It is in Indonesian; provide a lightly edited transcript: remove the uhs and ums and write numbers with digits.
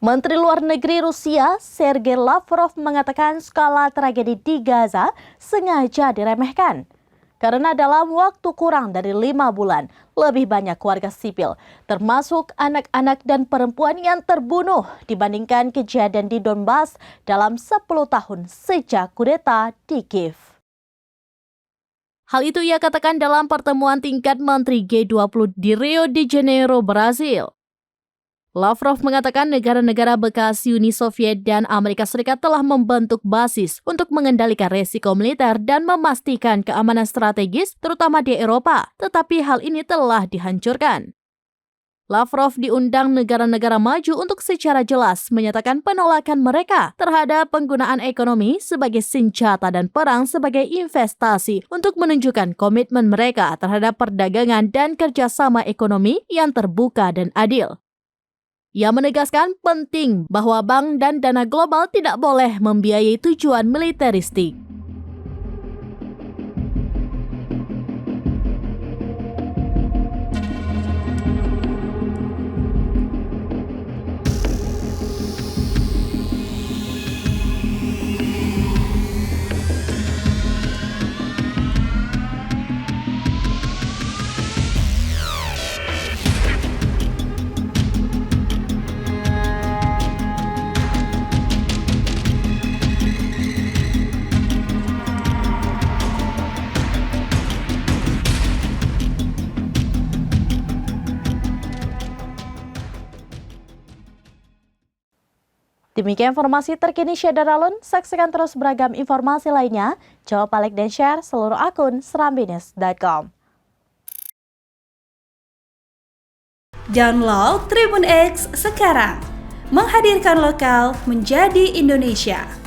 Menteri Luar Negeri Rusia, Sergei Lavrov mengatakan skala tragedi di Gaza sengaja diremehkan. Karena dalam waktu kurang dari 5 bulan, lebih banyak warga sipil, termasuk anak-anak dan perempuan yang terbunuh dibandingkan kejadian di Donbas dalam 10 tahun sejak kudeta di Kiev. Hal itu ia katakan dalam pertemuan tingkat Menteri G20 di Rio de Janeiro, Brasil. Lavrov mengatakan negara-negara bekas Uni Soviet dan Amerika Serikat telah membentuk basis untuk mengendalikan resiko militer dan memastikan keamanan strategis, terutama di Eropa, tetapi hal ini telah dihancurkan. Lavrov diundang negara-negara maju untuk secara jelas menyatakan penolakan mereka terhadap penggunaan ekonomi sebagai senjata dan perang sebagai investasi untuk menunjukkan komitmen mereka terhadap perdagangan dan kerjasama ekonomi yang terbuka dan adil. Ia menegaskan penting bahwa bank dan dana global tidak boleh membiayai tujuan militeristik. Demikian informasi terkini Syedar Alun. Saksikan terus beragam informasi lainnya. Jawab, like, dan share seluruh akun serambines.com. Download Tribun X sekarang. Menghadirkan lokal menjadi Indonesia.